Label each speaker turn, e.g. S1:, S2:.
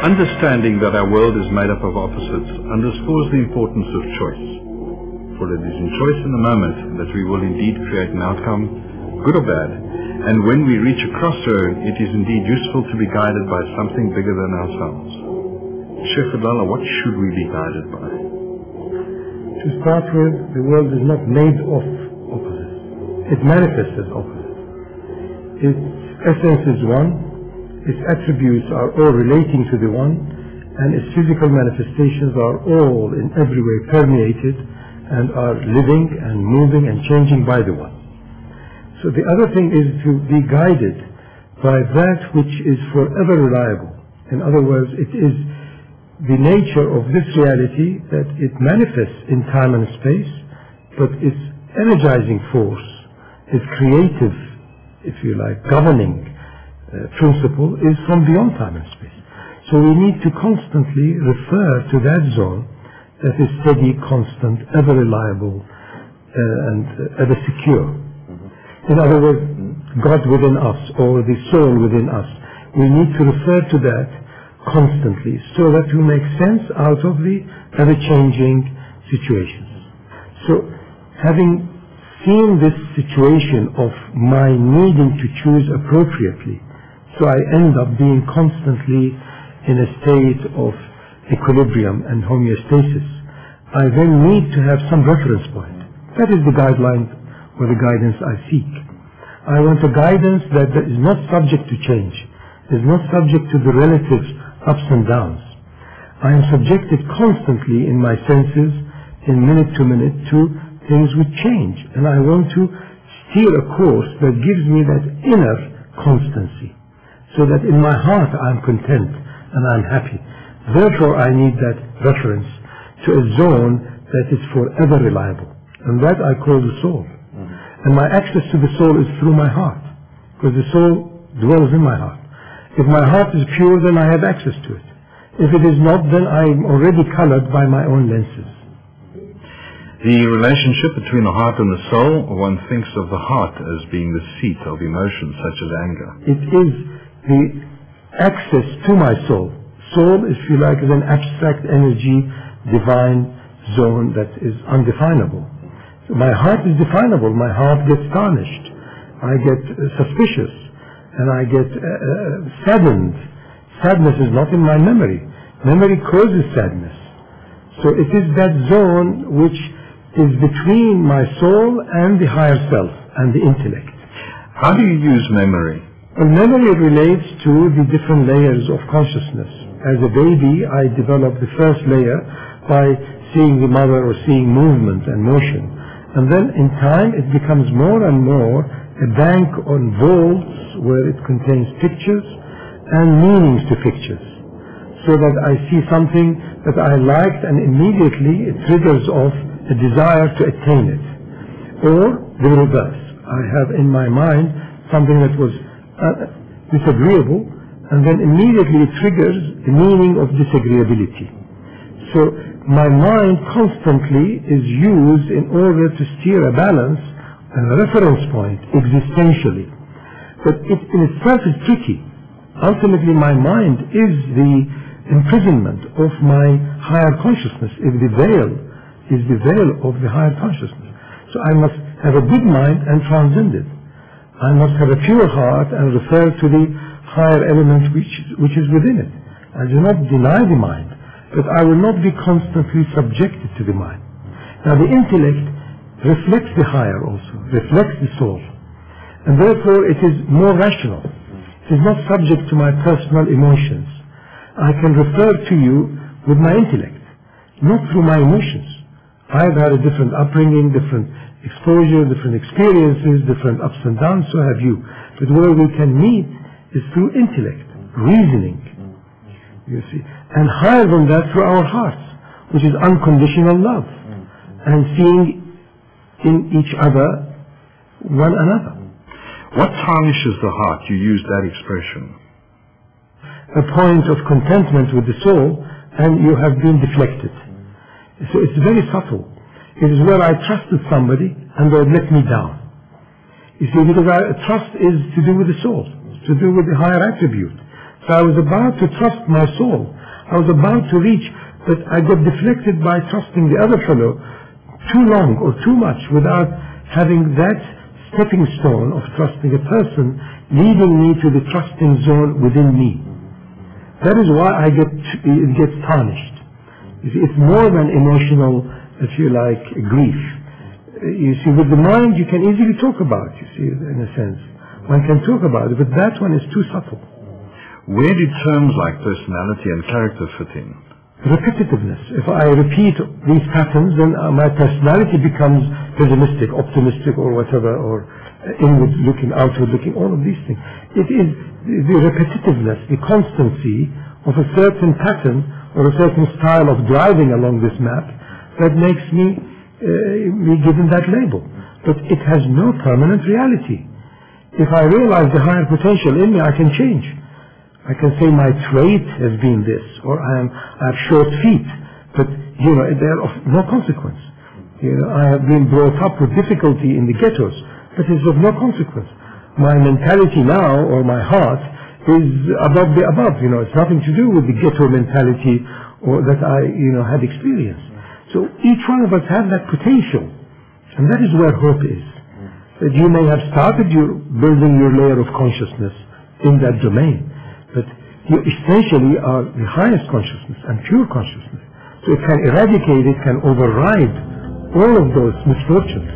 S1: Understanding that our world is made up of opposites underscores the importance of choice. For it is in choice in the moment that we will indeed create an outcome, good or bad, and when we reach a crossroad, it is indeed useful to be guided by something bigger than ourselves. Sheikh Fadhlala, what should we be guided by?
S2: To start with, the world is not made of opposites. It manifests as opposites. Its essence is one. Its attributes are all relating to the one, and its physical manifestations are all in every way permeated and are living and moving and changing by the one. So the other thing is to be guided by that which is forever reliable. In other words, it is the nature of this reality that it manifests in time and space, but its energizing force, its creative, if you like, governing principle is from beyond time and space. So we need to constantly refer to that zone that is steady, constant, ever reliable, and ever secure. In other words, God within us, or the soul within us. We need to refer to that constantly so that we make sense out of the ever-changing situations. So having seen this situation of my needing to choose appropriately, so I end up being constantly in a state of equilibrium and homeostasis, I then need to have some reference point. That is the guideline or the guidance I seek. I want a guidance that is not subject to change, is not subject to the relative ups and downs. I am subjected constantly in my senses, in minute to minute, to things which change, and I want to steer a course that gives me that inner constancy, so that in my heart I am content and I am happy. Therefore I need that reference to a zone that is forever reliable, and that I call the soul. And my access to the soul is through my heart, because the soul dwells in my heart. If my heart is pure, then I have access to it. If it is not, then I am already colored by my own lenses.
S1: The relationship between the heart and the soul, one thinks of the heart as being the seat of emotions such as anger.
S2: It is the access to my soul. Soul, if you like, is an abstract energy, divine zone that is undefinable. So my heart is definable. My heart gets tarnished. I get suspicious, and I get saddened. Sadness is not in my memory. Memory causes sadness. So it is that zone which is between my soul and the higher self and the intellect.
S1: How do you use memory?
S2: Well, memory relates to the different layers of consciousness. As a baby, I develop the first layer by seeing the mother or seeing movement and motion. And then in time it becomes more and more a bank on vaults where it contains pictures and meanings to pictures. So that I see something that I liked and immediately it triggers off a desire to attain it. Or the reverse. I have in my mind something that was disagreeable, and then immediately it triggers the meaning of disagreeability. So my mind constantly is used in order to steer a balance and a reference point existentially. But it in itself is tricky. Ultimately my mind is the imprisonment of my higher consciousness, if the veil is the veil of the higher consciousness. So I must have a big mind and transcend it. I must have a pure heart and refer to the higher element which is within it. I do not deny the mind, but I will not be constantly subjected to the mind. Now the intellect reflects the higher also, reflects the soul, and therefore it is more rational. It is not subject to my personal emotions. I can refer to you with my intellect, not through my emotions. I have had a different upbringing, different exposure, different experiences, different ups and downs, so have you. But where we can meet is through intellect, reasoning, you see. And higher than that through our hearts, which is unconditional love, and seeing in each other one another.
S1: What tarnishes the heart? You used that expression.
S2: A point of contentment with the soul, and you have been deflected. So it's very subtle. It is where I trusted somebody and they let me down. You see, because trust is to do with the soul, to do with the higher attribute. So I was about to trust my soul. I was about to reach, but I got deflected by trusting the other fellow too long or too much without having that stepping stone of trusting a person leading me to the trusting zone within me. That is why it gets tarnished. You see, it's more than emotional, if you like, grief. You see, with the mind you can easily talk about, you see, in a sense. One can talk about it, but that one is too subtle.
S1: Where did terms like personality and character fit in?
S2: Repetitiveness. If I repeat these patterns, then my personality becomes pessimistic, optimistic, or whatever, or inward looking, outward looking, all of these things. It is the repetitiveness, the constancy of a certain pattern or a certain style of driving along this map that makes me given that label. But it has no permanent reality. If I realize the higher potential in me, I can change. I can say my trait has been this, or I have short feet, but they're of no consequence. I have been brought up with difficulty in the ghettos, but it's of no consequence. My mentality now, or my heart, is above the above. It's nothing to do with the ghetto mentality or that I had experienced. So each one of us have that potential, and that is where hope is. That you may have started building your layer of consciousness in that domain, but you essentially are the highest consciousness and pure consciousness. So it can eradicate, it can override all of those misfortunes.